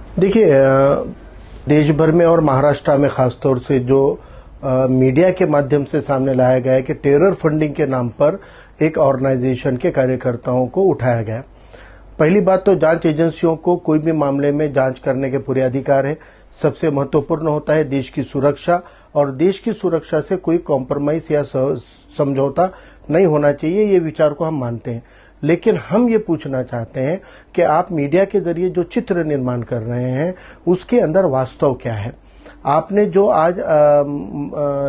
देखिए, देश भर में और महाराष्ट्र में खासतौर से जो मीडिया के माध्यम से सामने लाया गया है कि टेरर फंडिंग के नाम पर एक ऑर्गेनाइजेशन के कार्यकर्ताओं को उठाया गया। पहली बात तो जांच एजेंसियों को कोई भी मामले में जांच करने के पूरे अधिकार है। सबसे महत्वपूर्ण होता है देश की सुरक्षा, और देश की सुरक्षा से कोई कॉम्प्रोमाइज या समझौता नहीं होना चाहिए, ये विचार को हम मानते हैं। लेकिन हम ये पूछना चाहते हैं कि आप मीडिया के जरिए जो चित्र निर्माण कर रहे हैं उसके अंदर वास्तव क्या है। आपने जो आज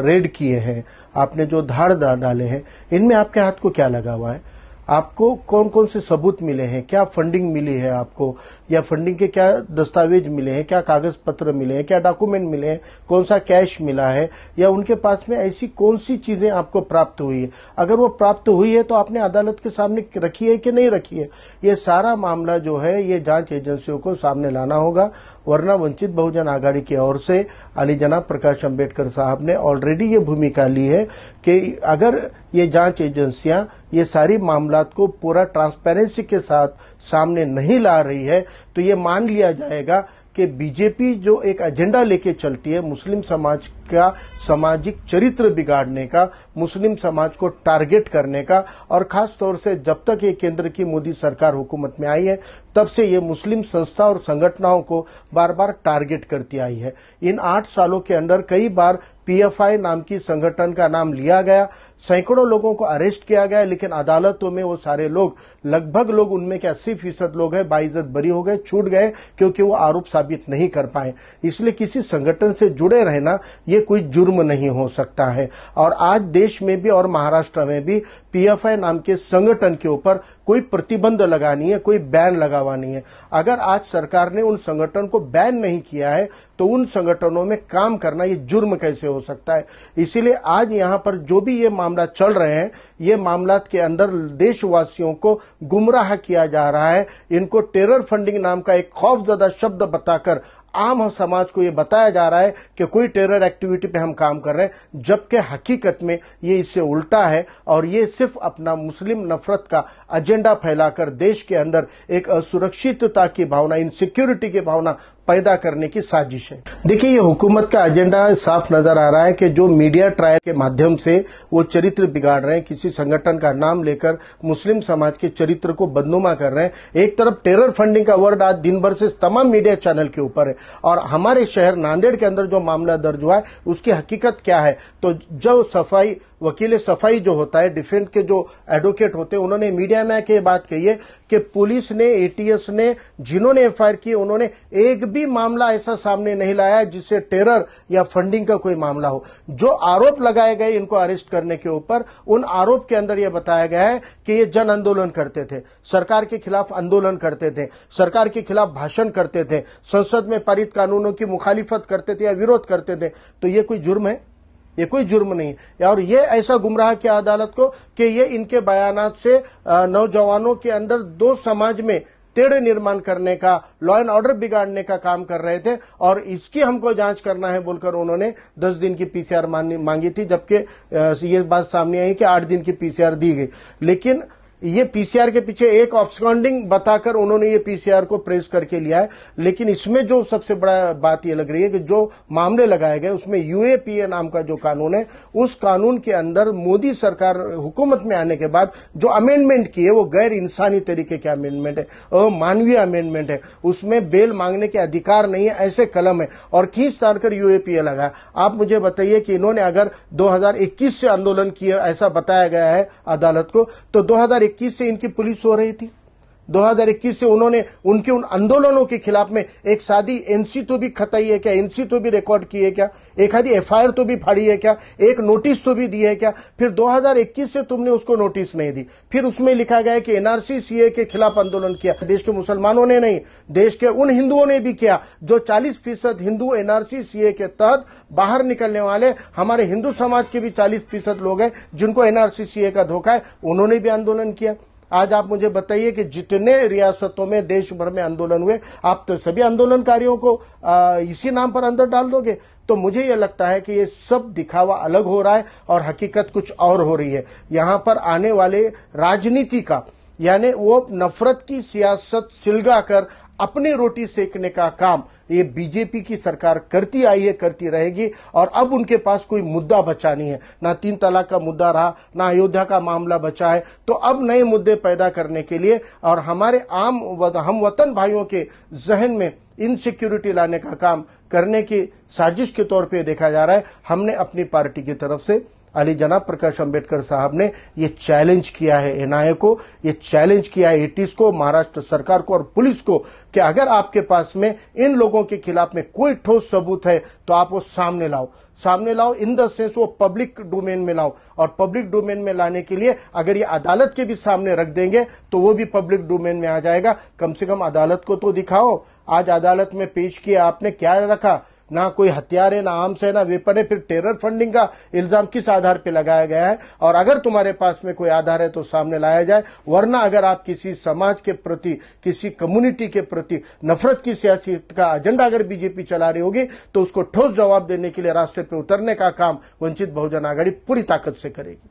रेड किए हैं, आपने जो धाड़ डाले हैं, इनमें आपके हाथ को क्या लगा हुआ है? आपको कौन कौन से सबूत मिले हैं? क्या फंडिंग मिली है आपको, या फंडिंग के क्या दस्तावेज मिले हैं, क्या कागज पत्र मिले हैं, क्या डॉक्यूमेंट मिले हैं, कौन सा कैश मिला है, या उनके पास में ऐसी कौन सी चीजें आपको प्राप्त हुई है? अगर वो प्राप्त हुई है तो आपने अदालत के सामने रखी है कि नहीं रखी है? ये सारा मामला जो है ये जांच एजेंसियों को सामने लाना होगा, वरना वंचित बहुजन आघाड़ी की ओर से अली जनाब प्रकाश अंबेडकर साहब ने ऑलरेडी ये भूमिका ली है कि अगर ये जांच एजेंसियां ये सारी मामलात को पूरा ट्रांसपेरेंसी के साथ सामने नहीं ला रही है तो ये मान लिया जाएगा कि बीजेपी जो एक एजेंडा लेके चलती है मुस्लिम समाज का सामाजिक चरित्र बिगाड़ने का, मुस्लिम समाज को टारगेट करने का, और खास तौर से जब तक ये केंद्र की मोदी सरकार हुकूमत में आई है तब से ये मुस्लिम संस्था और संगठनों को बार बार टारगेट करती आई है। इन 8 सालों के अंदर कई बार पीएफआई नाम की संगठन का नाम लिया गया, सैकड़ों लोगों को अरेस्ट किया गया, लेकिन अदालतों में वो सारे लोग, लगभग लोग उनमें के 80% लोग हैं, बाइज्जत बरी हो गए, छूट गए, क्योंकि वो आरोप साबित नहीं कर पाए। इसलिए किसी संगठन से जुड़े रहना ये कोई जुर्म नहीं हो सकता है। और आज देश में भी और महाराष्ट्र में भी पीएफआई नाम के संगठन के ऊपर कोई प्रतिबंध लगानी है, कोई बैन लगावानी है। अगर आज सरकार ने उन संगठन को बैन नहीं किया है तो उन संगठनों में काम करना ये जुर्म कैसे हो सकता है? इसीलिए आज यहां पर जो भी ये मामला चल रहे हैं, ये मामलात के अंदर देशवासियों को गुमराह किया जा रहा है। इनको टेरर फंडिंग नाम का एक खौफजदा शब्द बताकर आम समाज को ये बताया जा रहा है कि कोई टेरर एक्टिविटी पे हम काम कर रहे हैं, जबकि हकीकत में ये इससे उल्टा है, और ये सिर्फ अपना मुस्लिम नफरत का एजेंडा फैलाकर देश के अंदर एक असुरक्षितता की भावना, इनसिक्योरिटी की भावना पैदा करने की साजिश है। देखिए, ये हुकूमत का एजेंडा साफ नजर आ रहा है कि जो मीडिया ट्रायल के माध्यम से वो चरित्र बिगाड़ रहे हैं, किसी संगठन का नाम लेकर मुस्लिम समाज के चरित्र को बदनुमा कर रहे हैं। एक तरफ टेरर फंडिंग का वर्ड आज दिन भर से तमाम मीडिया चैनल के ऊपर है, और हमारे शहर नांदेड़ के अंदर जो मामला दर्ज हुआ है उसकी हकीकत क्या है? तो जो सफाई वकील सफाई जो होता है, डिफेंस के जो एडवोकेट होते हैं, उन्होंने मीडिया में आके बात कही है कि पुलिस ने, एटीएस ने, जिन्होंने एफआईआर की, उन्होंने एक भी मामला ऐसा सामने नहीं लाया जिससे टेरर या फंडिंग का कोई मामला हो। जो आरोप लगाए गए इनको अरेस्ट करने के ऊपर, उन आरोप के अंदर यह बताया गया है कि ये जन आंदोलन करते थे, सरकार के खिलाफ आंदोलन करते थे, सरकार के खिलाफ भाषण करते थे, संसद में पारित कानूनों की मुखालिफत करते थे या विरोध करते थे। तो ये कोई जुर्म है? ये कोई जुर्म नहीं है। और ये ऐसा गुमराह किया अदालत को कि ये इनके बयानात से नौजवानों के अंदर दो समाज में तेढ़ निर्माण करने का, लॉ एंड ऑर्डर बिगाड़ने का काम कर रहे थे, और इसकी हमको जांच करना है बोलकर उन्होंने 10 दिन की पीसीआर मांगी थी, जबकि ये बात सामने आई कि 8 दिन की पीसीआर दी गई। लेकिन ये पीसीआर के पीछे एक ऑब्सकॉन्डिंग बताकर उन्होंने ये पीसीआर को प्रेस करके लिया है। लेकिन इसमें जो सबसे बड़ा बात ये लग रही है कि जो मामले लगाए गए उसमें यूएपीए नाम का जो कानून है, उस कानून के अंदर मोदी सरकार हुकूमत में आने के बाद जो अमेंडमेंट की है वो गैर इंसानी तरीके के अमेंडमेंट है, अमानवीय अमेंडमेंट है। उसमें बेल मांगने के अधिकार नहीं है, ऐसे कलम है, और खींच तार कर यूएपीए लगा। आप मुझे बताइए कि इन्होंने अगर 2021 से आंदोलन किया, ऐसा बताया गया है अदालत को, तो 2021 से इनकी पुलिस हो रही थी। 2021 से उन्होंने उनके उन आंदोलनों के खिलाफ में एक सादी एनसी तो भी खताई है क्या? एनसी तो भी रिकॉर्ड की है क्या? एक आधी एफआईआर तो भी फाड़ी है क्या? एक नोटिस तो भी दी है क्या? फिर 2021 से तुमने उसको नोटिस नहीं दी। फिर उसमें लिखा गया है कि एनआरसी सीए के खिलाफ आंदोलन किया। देश के मुसलमानों ने नहीं, देश के उन हिंदुओं ने भी किया जो 40% हिंदू एनआरसी सीए के तहत बाहर निकलने वाले, हमारे हिंदू समाज के भी 40% लोग हैं जिनको एनआरसी सीए का धोखा है, उन्होंने भी आंदोलन किया। आज आप मुझे बताइए कि जितने रियासतों में देश भर में आंदोलन हुए, आप तो सभी आंदोलनकारियों को इसी नाम पर अंदर डाल दोगे? तो मुझे यह लगता है कि ये सब दिखावा अलग हो रहा है और हकीकत कुछ और हो रही है। यहां पर आने वाले राजनीति का यानी वो नफरत की सियासत सिलगाकर अपनी रोटी सेकने का काम ये बीजेपी की सरकार करती आई है, करती रहेगी। और अब उनके पास कोई मुद्दा बचा नहीं है, ना 3 तलाक का मुद्दा रहा, ना अयोध्या का मामला बचा है। तो अब नए मुद्दे पैदा करने के लिए और हमारे हम वतन भाइयों के जहन में इनसिक्योरिटी लाने का काम करने की साजिश के तौर पे देखा जा रहा है। हमने अपनी पार्टी की तरफ से अली जनाब प्रकाश अंबेडकर साहब ने ये चैलेंज किया है एनआईए को, ये चैलेंज किया है एटीज को, महाराष्ट्र सरकार को और पुलिस को कि अगर आपके पास में इन लोगों के खिलाफ में कोई ठोस सबूत है तो आप वो सामने लाओ इन द सेंस वो पब्लिक डोमेन में लाओ। और पब्लिक डोमेन में लाने के लिए अगर ये अदालत के भी सामने रख देंगे तो वो भी पब्लिक डोमेन में आ जाएगा। कम से कम अदालत को तो दिखाओ, आज अदालत में पेश किया आपने, क्या रखा, ना कोई हथियार है, ना आर्म्स है, ना वेपन है, फिर टेरर फंडिंग का इल्जाम किस आधार पे लगाया गया है? और अगर तुम्हारे पास में कोई आधार है तो सामने लाया जाए, वरना अगर आप किसी समाज के प्रति, किसी कम्युनिटी के प्रति नफरत की सियासत का एजेंडा अगर बीजेपी चला रही होगी तो उसको ठोस जवाब देने के लिए रास्ते पे उतरने का काम वंचित बहुजन आघाड़ी पूरी ताकत से करेगी।